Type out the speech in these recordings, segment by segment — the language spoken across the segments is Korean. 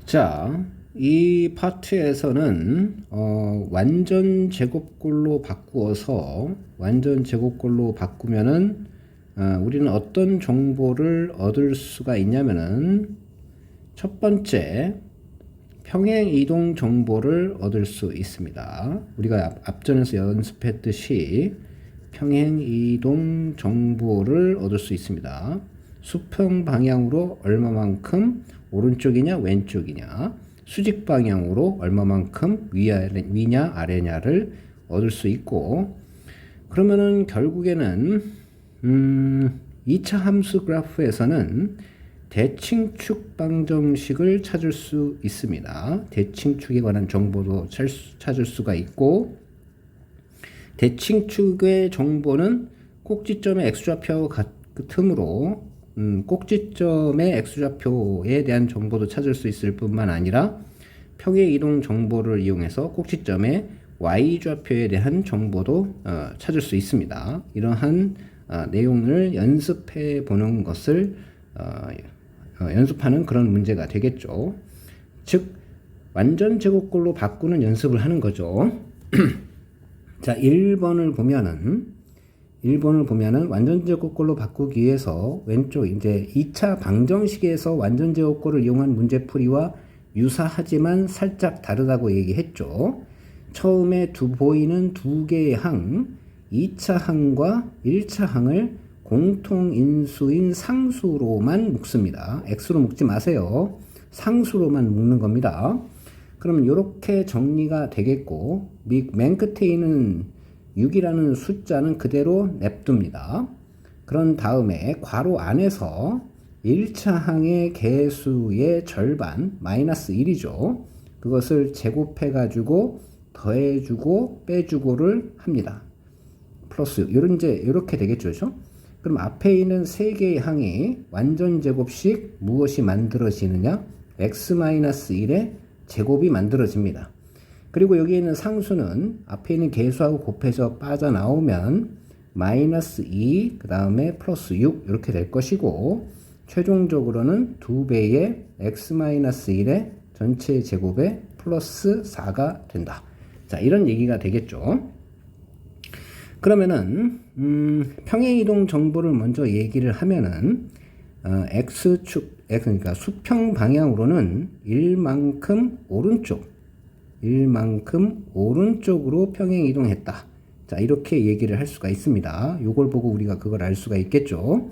자, 이 파트에서는 완전 제곱꼴로 바꾸면은 우리는 어떤 정보를 얻을 수가 있냐면은 첫 번째 평행 이동 정보를 얻을 수 있습니다. 우리가 앞전에서 연습했듯이 평행 이동 정보를 얻을 수 있습니다. 수평 방향으로 얼마만큼 오른쪽이냐 왼쪽이냐, 수직 방향으로 얼마만큼 위냐 아래냐를 얻을 수 있고, 그러면은 결국에는 2차 함수 그래프에서는 대칭축 방정식을 찾을 수 있습니다. 대칭축에 관한 정보도 찾을 수가 있고, 대칭축의 정보는 꼭지점의 x좌표와 같으므로 꼭지점의 x좌표에 대한 정보도 찾을 수 있을 뿐만 아니라 평행 이동 정보를 이용해서 꼭지점의 y좌표에 대한 정보도 찾을 수 있습니다. 이러한 내용을 연습해 보는 것을 연습하는 그런 문제가 되겠죠. 즉 완전 제곱꼴로 바꾸는 연습을 하는 거죠. 자, 1번을 보면은 완전 제곱꼴로 바꾸기 위해서 왼쪽 이제 2차 방정식에서 완전 제곱꼴을 이용한 문제풀이와 유사하지만 살짝 다르다고 얘기했죠. 처음에 보이는 두 개의 항, 2차 항과 1차 항을 공통인수인 상수로만 묶습니다. x로 묶지 마세요. 상수로만 묶는 겁니다. 그럼 이렇게 정리가 되겠고, 맨 끝에 있는 6이라는 숫자는 그대로 냅둡니다. 그런 다음에 괄호 안에서 1차 항의 개수의 절반, 마이너스 1이죠. 그것을 제곱해가지고 더해주고 빼주고를 합니다. 플러스 6. 이렇게 되겠죠. 그렇죠? 그럼 앞에 있는 3개의 항이 완전 제곱식 무엇이 만들어지느냐? x-1의 제곱이 만들어집니다. 그리고 여기 있는 상수는 앞에 있는 개수하고 곱해서 빠져나오면 마이너스 2, 그 다음에 플러스 6 이렇게 될 것이고, 최종적으로는 2배의 x-1의 전체 제곱에 플러스 4가 된다. 자, 이런 얘기가 되겠죠. 그러면은 평행이동 정보를 먼저 얘기를 하면은 x축, 그러니까 수평 방향으로는 1만큼 오른쪽으로 평행이동했다. 자, 이렇게 얘기를 할 수가 있습니다. 요걸 보고 우리가 그걸 알 수가 있겠죠.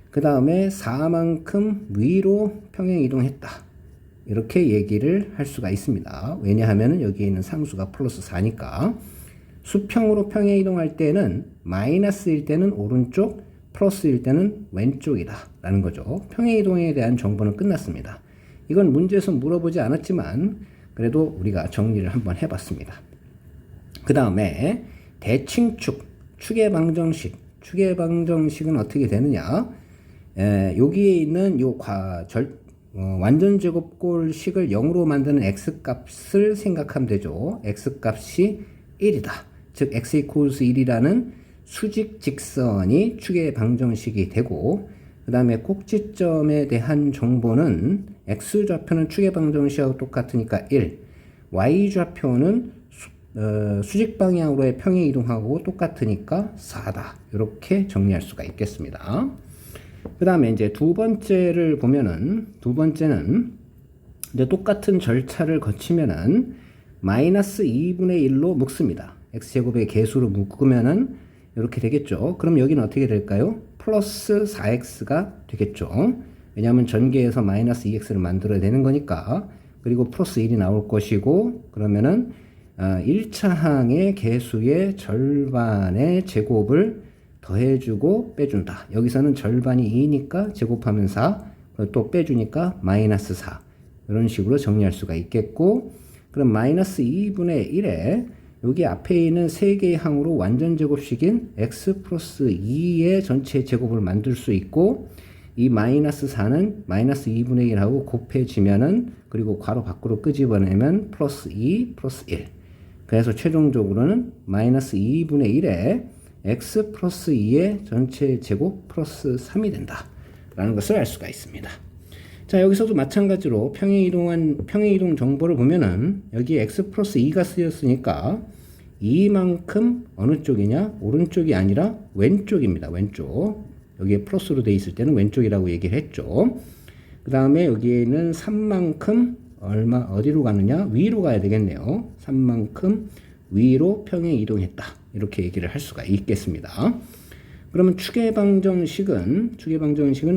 그 다음에 4만큼 위로 평행이동했다. 이렇게 얘기를 할 수가 있습니다. 왜냐하면 여기에 있는 상수가 플러스 4니까. 수평으로 평행이동할 때는 마이너스일 때는 오른쪽, 플러스일 때는 왼쪽이다 라는 거죠. 평행이동에 대한 정보는 끝났습니다. 이건 문제에서 물어보지 않았지만 그래도 우리가 정리를 한번 해봤습니다. 그 다음에 대칭축, 축의 방정식은 어떻게 되느냐? 여기에 있는 완전 제곱꼴식을 0으로 만드는 x값을 생각하면 되죠. x값이 1이다. 즉 x equals 1이라는 수직 직선이 축의 방정식이 되고, 그 다음에 꼭지점에 대한 정보는 x좌표는 축의 방정식하고 똑같으니까 1, y좌표는 수직 방향으로의 평행 이동하고 똑같으니까 4다. 이렇게 정리할 수가 있겠습니다. 그 다음에 이제 두 번째는 이제 똑같은 절차를 거치면은 마이너스 2분의 1로 묶습니다. x제곱의 개수로 묶으면은 이렇게 되겠죠. 그럼 여기는 어떻게 될까요? 플러스 4x가 되겠죠. 왜냐하면 전개해서 마이너스 2x를 만들어야 되는 거니까. 그리고 플러스 1이 나올 것이고, 그러면은 1차 항의 개수의 절반의 제곱을 더해주고 빼준다. 여기서는 절반이 2니까 제곱하면 4, 또 빼주니까 마이너스 4. 이런 식으로 정리할 수가 있겠고, 그럼 마이너스 2분의 1에 여기 앞에 있는 3개의 항으로 완전 제곱식인 x 플러스 2의 전체 제곱을 만들 수 있고, 이 마이너스 4는 마이너스 2분의 1하고 곱해지면은, 그리고 괄호 밖으로 끄집어내면 플러스 2 플러스 1. 그래서 최종적으로는 마이너스 2분의 1에 x 플러스 2의 전체 제곱 플러스 3이 된다 라는 것을 알 수가 있습니다. 자, 여기서도 마찬가지로 평행이동 정보를 보면은 여기 x 플러스 2가 쓰였으니까 이만큼 어느 쪽이냐? 오른쪽이 아니라 왼쪽입니다. 왼쪽. 여기에 플러스로 돼 있을 때는 왼쪽이라고 얘기를 했죠. 그 다음에 여기에는 3만큼 어디로 가느냐? 위로 가야 되겠네요. 3만큼 위로 평행 이동했다. 이렇게 얘기를 할 수가 있겠습니다. 그러면 추계방정식은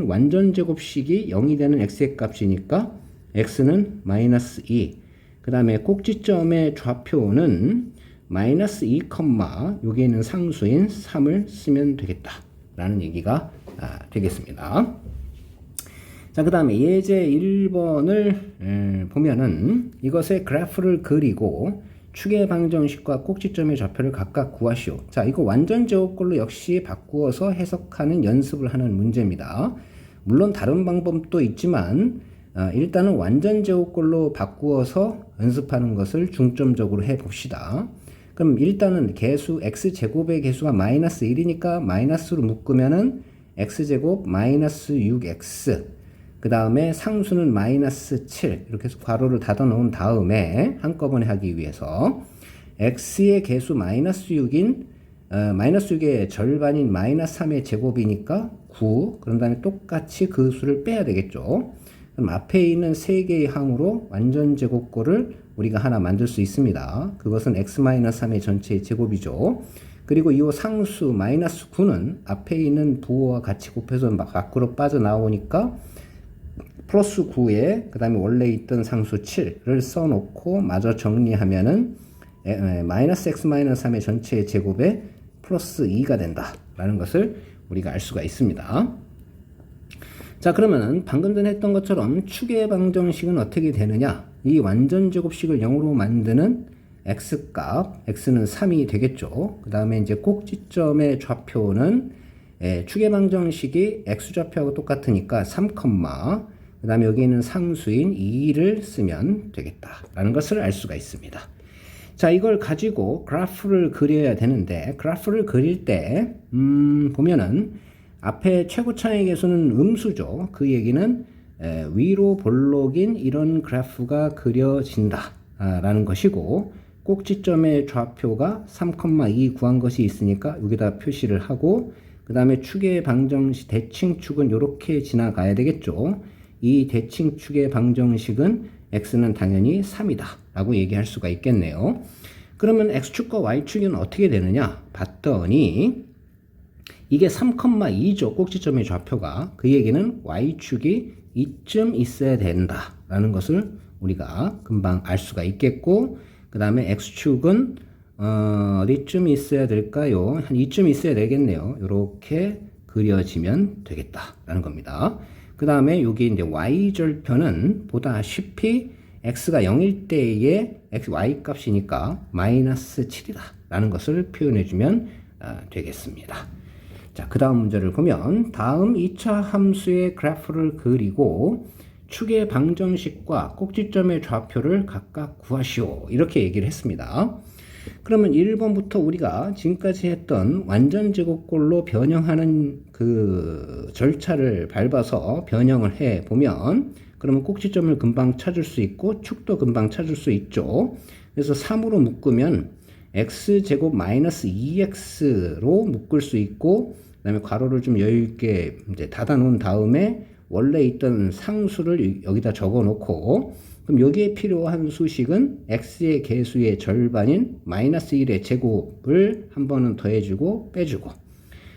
완전 제곱식이 0이 되는 x의 값이니까 x는 마이너스 2. 그 다음에 꼭지점의 좌표는 마이너스 2, 여기에는 상수인 3을 쓰면 되겠다. 라는 얘기가 되겠습니다. 자, 그 다음에 예제 1번을 보면은 이것의 그래프를 그리고 축의 방정식과 꼭지점의 좌표를 각각 구하시오. 자, 이거 완전 제곱꼴로 역시 바꾸어서 해석하는 연습을 하는 문제입니다. 물론 다른 방법도 있지만 일단은 완전 제곱꼴로 바꾸어서 연습하는 것을 중점적으로 해봅시다. 그럼 일단은 개수 x제곱의 개수가 마이너스 1이니까 마이너스로 묶으면은 x제곱 마이너스 6x, 그 다음에 상수는 마이너스 7, 이렇게 해서 괄호를 닫아 놓은 다음에 한꺼번에 하기 위해서 x의 개수 마이너스 6인 마이너스 6의 절반인 마이너스 3의 제곱이니까 9, 그런 다음에 똑같이 그 수를 빼야 되겠죠. 그럼 앞에 있는 3개의 항으로 완전 제곱꼴을 우리가 하나 만들 수 있습니다. 그것은 x-3의 전체의 제곱이죠. 그리고 이 상수 마이너스 9는 앞에 있는 부호와 같이 곱해서 밖으로 빠져나오니까 플러스 9에 그 다음에 원래 있던 상수 7을 써놓고 마저 정리하면은 마이너스 x-3의 전체의 제곱에 플러스 2가 된다 라는 것을 우리가 알 수가 있습니다. 자, 그러면은 방금 전에 했던 것처럼 축의 방정식은 어떻게 되느냐? 이 완전 제곱식을 0으로 만드는 x값, x는 3이 되겠죠. 그 다음에 이제 꼭지점의 좌표는 축의 방정식이 x좌표하고 똑같으니까 3, 그 다음에 여기에는 상수인 2를 쓰면 되겠다라는 것을 알 수가 있습니다. 자, 이걸 가지고 그래프를 그려야 되는데, 그래프를 그릴 때 보면은 앞에 최고차의 개수는 음수죠. 그 얘기는 위로 볼록인 이런 그래프가 그려진다 라는 것이고, 꼭지점의 좌표가 3,2 구한 것이 있으니까 여기다 표시를 하고, 그 다음에 축의 방정식 대칭축은 이렇게 지나가야 되겠죠. 이 대칭축의 방정식은 x는 당연히 3이다 라고 얘기할 수가 있겠네요. 그러면 x축과 y축은 어떻게 되느냐 봤더니 이게 3,2죠. 꼭지점의 좌표가. 그 얘기는 y축이 이쯤 있어야 된다 라는 것을 우리가 금방 알 수가 있겠고, 그 다음에 x축은 어디쯤 있어야 될까요? 한 이쯤 있어야 되겠네요. 이렇게 그려지면 되겠다라는 겁니다. 그 다음에 여기 이제 y절편은 보다시피 x가 0일 때의 y 값이니까 마이너스 7이다 라는 것을 표현해주면 되겠습니다. 자, 그 다음 문제를 보면 다음 2차 함수의 그래프를 그리고 축의 방정식과 꼭지점의 좌표를 각각 구하시오. 이렇게 얘기를 했습니다. 그러면 1번부터 우리가 지금까지 했던 완전 제곱꼴로 변형하는 그 절차를 밟아서 변형을 해 보면, 그러면 꼭지점을 금방 찾을 수 있고 축도 금방 찾을 수 있죠. 그래서 3으로 묶으면 x제곱 마이너스 2x로 묶을 수 있고, 그 다음에 괄호를 좀 여유있게 이제 닫아 놓은 다음에 원래 있던 상수를 여기다 적어 놓고, 그럼 여기에 필요한 수식은 x의 개수의 절반인 마이너스 1의 제곱을 한 번은 더해주고 빼주고,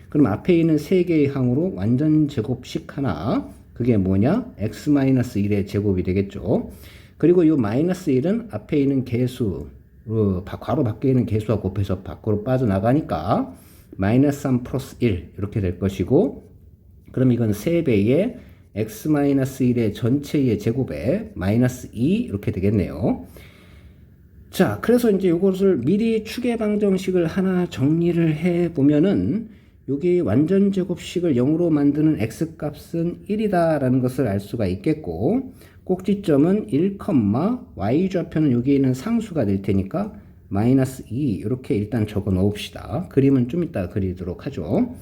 그럼 앞에 있는 3개의 항으로 완전 제곱식 하나, 그게 뭐냐? x-1의 제곱이 되겠죠. 그리고 이 마이너스 1은 앞에 있는 개수, 괄호 밖에 있는 개수와 곱해서 밖으로 빠져나가니까 마이너스 3 플러스 1 이렇게 될 것이고, 그럼 이건 3배의 x-1의 전체의 제곱에 마이너스 2 이렇게 되겠네요. 자, 그래서 이제 이것을 미리 축의 방정식을 하나 정리를 해 보면은 여기 완전 제곱식을 0으로 만드는 x값은 1이다 라는 것을 알 수가 있겠고, 꼭지점은 1, y좌표는 여기 있는 상수가 될 테니까 마이너스 2 이렇게 일단 적어 놓읍시다. 그림은 좀 이따 그리도록 하죠.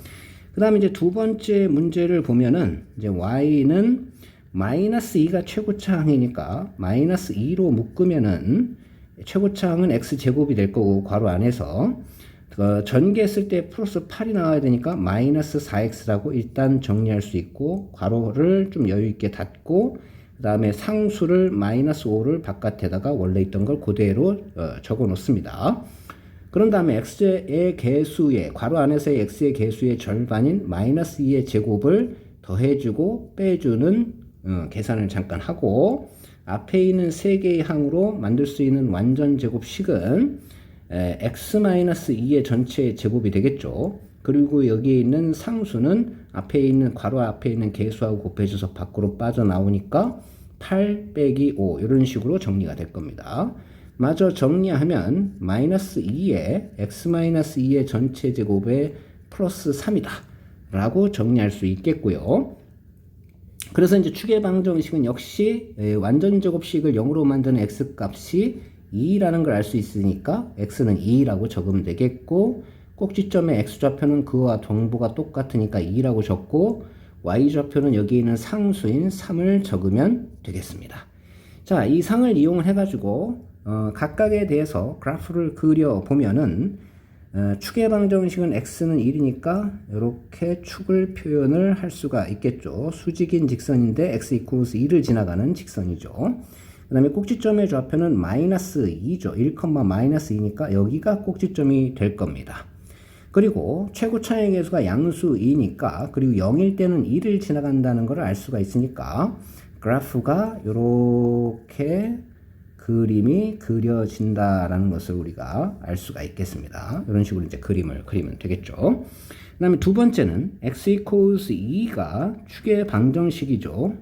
그 다음에 이제 두 번째 문제를 보면은 이제 y는 마이너스 2가 최고차항이니까 마이너스 2로 묶으면은 최고차항은 x제곱이 될 거고 괄호 안에서 전개했을 때 플러스 8이 나와야 되니까 마이너스 4x라고 일단 정리할 수 있고 괄호를 좀 여유 있게 닫고 그 다음에 상수를 마이너스 5를 바깥에다가 원래 있던 걸 그대로 적어 놓습니다. 그런 다음에 x의 개수의 괄호 안에서의 x의 개수의 절반인 마이너스 2의 제곱을 더해주고 빼주는 계산을 잠깐 하고 앞에 있는 세 개의 항으로 만들 수 있는 완전 제곱식은 x-2의 전체 제곱이 되겠죠. 그리고 여기에 있는 상수는 앞에 있는 괄호 앞에 있는 개수하고 곱해져서 밖으로 빠져나오니까 8 빼기 5 이런 식으로 정리가 될 겁니다. 마저 정리하면 마이너스 2에 x-2의 전체 제곱에 플러스 3이다 라고 정리할 수 있겠고요. 그래서 이제 추계 방정식은 역시 완전 제곱식을 0으로 만드는 x 값이 2라는 걸 알 수 있으니까 x는 2라고 적으면 되겠고 꼭지점의 x좌표는 그와 동부가 똑같으니까 2라고 적고 y좌표는 여기 있는 상수인 3을 적으면 되겠습니다. 자, 이 상을 이용을 해가지고 각각에 대해서 그래프를 그려보면은 축의 방정식은 x는 1이니까 이렇게 축을 표현을 할 수가 있겠죠. 수직인 직선인데 x 이퀄스 2를 지나가는 직선이죠. 그 다음에 꼭지점의 좌표는 마이너스 2죠. 1, 마이너스 2니까 여기가 꼭지점이 될 겁니다. 그리고 최고차의 개수가 양수 2니까 그리고 0일 때는 2를 지나간다는 걸 알 수가 있으니까 그래프가 이렇게 그림이 그려진다라는 것을 우리가 알 수가 있겠습니다. 이런 식으로 이제 그림을 그리면 되겠죠. 그 다음에 두 번째는 x equals 2가 축의 방정식이죠.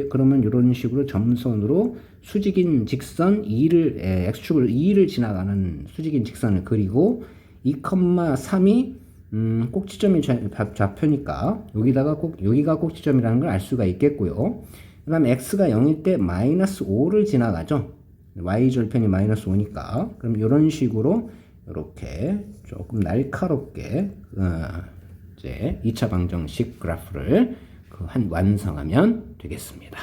그러면 이런 식으로 점선으로 수직인 직선 2를, x축을 2를 지나가는 수직인 직선을 그리고 2,3이 꼭지점이 좌표니까 여기가 꼭지점이라는 걸 알 수가 있겠고요. 그 다음에 x가 0일 때 마이너스 5를 지나가죠. y절편이 마이너스 5니까 그럼 이런 식으로 이렇게 조금 날카롭게 이제 2차 방정식 그래프를 완성하면 되겠습니다.